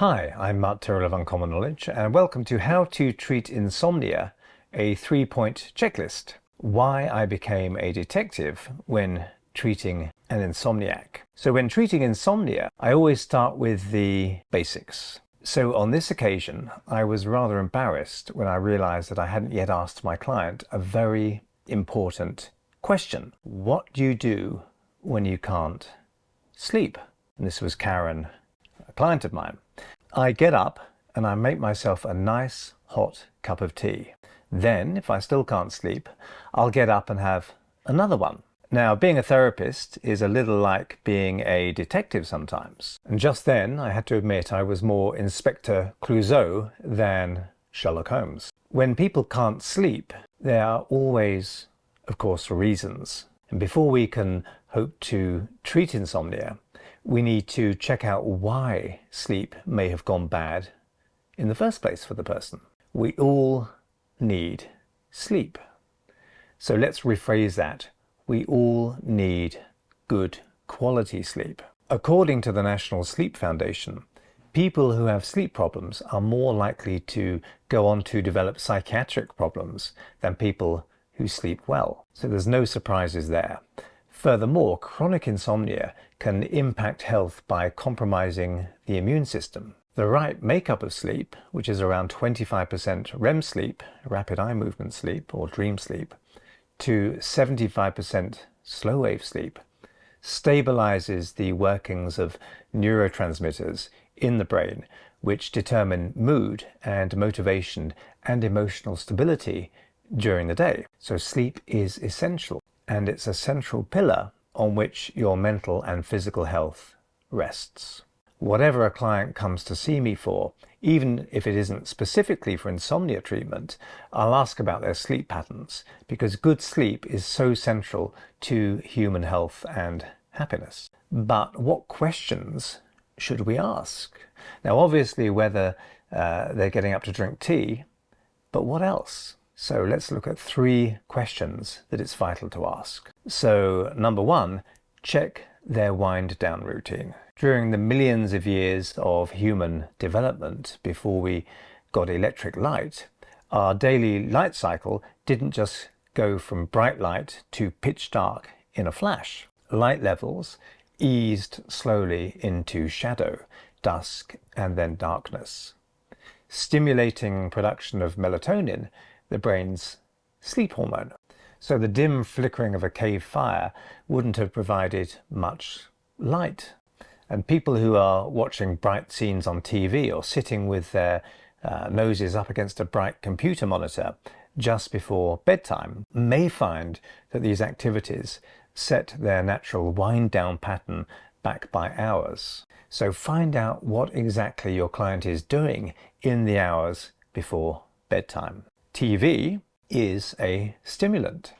Hi, I'm Tyrrell of Uncommon Knowledge, and welcome to How to Treat Insomnia, a 3-point checklist. Why I became a detective when treating an insomniac. So when treating insomnia, I always start with the basics. So on this occasion, I was rather embarrassed when I realized that I hadn't yet asked my client a very important question. What do you do when you can't sleep? And this was Karen, a client of mine. I get up and I make myself a nice hot cup of tea. Then, if I still can't sleep, I'll get up and have another one. Now, being a therapist is a little like being a detective sometimes. And just then, I had to admit I was more Inspector Clouseau than Sherlock Holmes. When people can't sleep, there are always, of course, reasons. And before we can hope to treat insomnia, we need to check out why sleep may have gone bad in the first place for the person. We all need sleep. So let's rephrase that. We all need good quality sleep. According to the National Sleep Foundation, people who have sleep problems are more likely to go on to develop psychiatric problems than people who sleep well. So there's no surprises there. Furthermore, chronic insomnia can impact health by compromising the immune system. The right makeup of sleep, which is around 25% REM sleep, rapid eye movement sleep or dream sleep, to 75% slow wave sleep, stabilizes the workings of neurotransmitters in the brain, which determine mood and motivation and emotional stability during the day. So sleep is essential. And it's a central pillar on which your mental and physical health rests. Whatever a client comes to see me for, even if it isn't specifically for insomnia treatment, I'll ask about their sleep patterns because good sleep is so central to human health and happiness. But what questions should we ask? Now, obviously, whether they're getting up to drink tea, but what else? So let's look at 3 questions that it's vital to ask. So number 1, check their wind down routine. During the millions of years of human development before we got electric light, our daily light cycle didn't just go from bright light to pitch dark in a flash. Light levels eased slowly into shadow, dusk, and then darkness, stimulating production of melatonin, the brain's sleep hormone. So the dim flickering of a cave fire wouldn't have provided much light. And people who are watching bright scenes on TV or sitting with their noses up against a bright computer monitor just before bedtime may find that these activities set their natural wind down pattern back by hours. So find out what exactly your client is doing in the hours before bedtime. TV is a stimulant.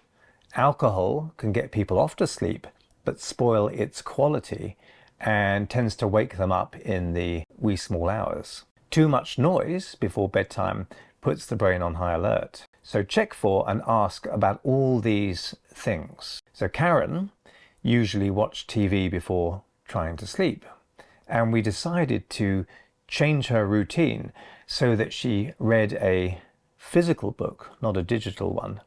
Alcohol can get people off to sleep, but spoil its quality and tends to wake them up in the wee small hours. Too much noise before bedtime puts the brain on high alert. So check for and ask about all these things. So Karen usually watched TV before trying to sleep, and we decided to change her routine so that she read a physical book, not a digital one,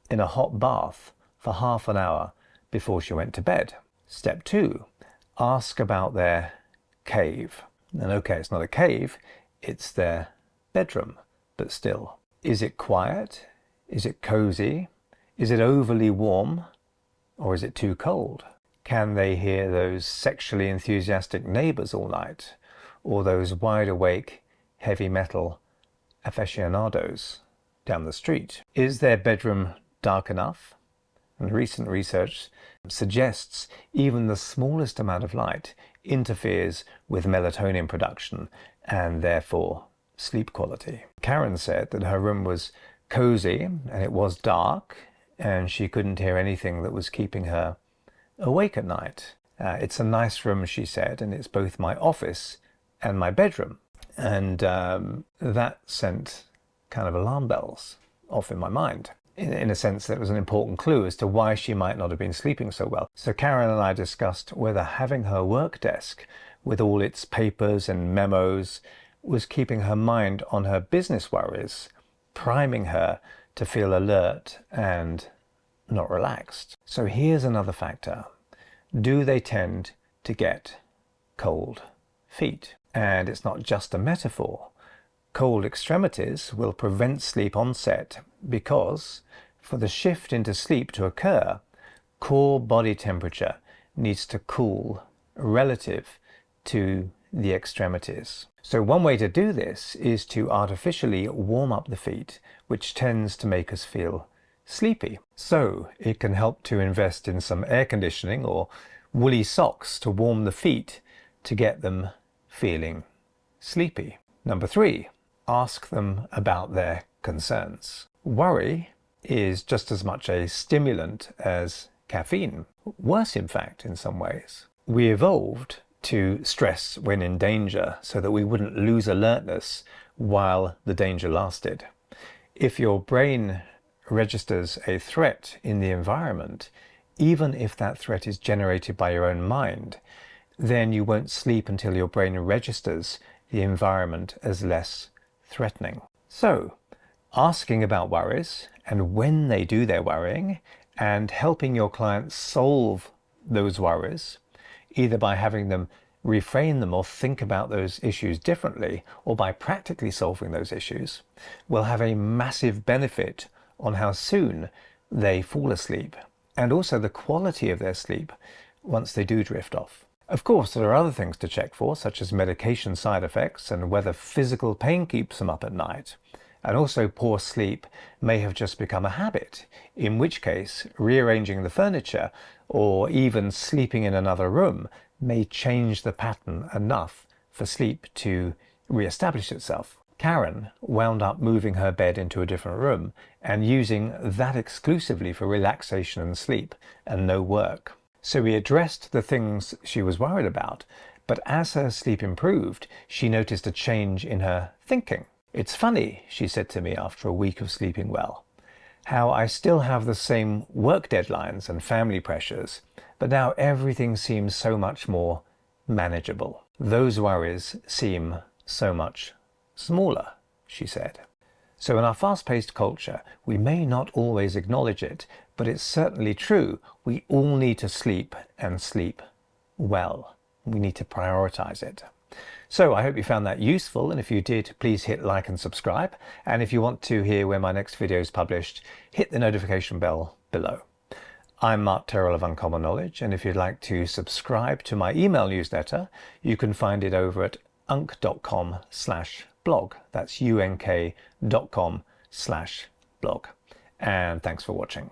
in a hot bath for half an hour before she went to bed. Step 2, ask about their cave. And okay, it's not a cave, it's their bedroom, but still. Is it quiet? Is it cozy? Is it overly warm? Or is it too cold? Can they hear those sexually enthusiastic neighbors all night? Or those wide awake, heavy metal aficionados down the street? Is their bedroom dark enough? And recent research suggests even the smallest amount of light interferes with melatonin production and therefore sleep quality. Karen said that her room was cozy and it was dark and she couldn't hear anything that was keeping her awake at night. It's a nice room, she said, and it's both my office and my bedroom. And that sent kind of alarm bells off in my mind. In a sense, that was an important clue as to why she might not have been sleeping so well. So Karen and I discussed whether having her work desk with all its papers and memos, was keeping her mind on her business worries, priming her to feel alert and not relaxed. So here's another factor. Do they tend to get cold feet? And it's not just a metaphor. Cold extremities will prevent sleep onset because for the shift into sleep to occur, core body temperature needs to cool relative to the extremities. So one way to do this is to artificially warm up the feet, which tends to make us feel sleepy. So it can help to invest in some air conditioning or woolly socks to warm the feet to get them feeling sleepy. Number 3, ask them about their concerns. Worry is just as much a stimulant as caffeine. Worse, in fact, in some ways. We evolved to stress when in danger so that we wouldn't lose alertness while the danger lasted. If your brain registers a threat in the environment, even if that threat is generated by your own mind, then you won't sleep until your brain registers the environment as less threatening. So, asking about worries and when they do their worrying, and helping your clients solve those worries, either by having them reframe them or think about those issues differently, or by practically solving those issues, will have a massive benefit on how soon they fall asleep, and also the quality of their sleep once they do drift off. Of course, there are other things to check for, such as medication side effects and whether physical pain keeps them up at night. And also, poor sleep may have just become a habit, in which case rearranging the furniture or even sleeping in another room may change the pattern enough for sleep to re-establish itself. Karen wound up moving her bed into a different room and using that exclusively for relaxation and sleep and no work. So we addressed the things she was worried about, but as her sleep improved, she noticed a change in her thinking. "It's funny," she said to me after a week of sleeping well, "how I still have the same work deadlines and family pressures, but now everything seems so much more manageable. Those worries seem so much smaller," she said. So in our fast-paced culture, we may not always acknowledge it, but it's certainly true. We all need to sleep and sleep well. We need to prioritize it. So I hope you found that useful, and if you did, please hit like and subscribe. And if you want to hear when my next video is published, hit the notification bell below. I'm Mark Tyrrell of Uncommon Knowledge, and if you'd like to subscribe to my email newsletter, you can find it over at unk.com/blog. That's unk.com/blog. And thanks for watching.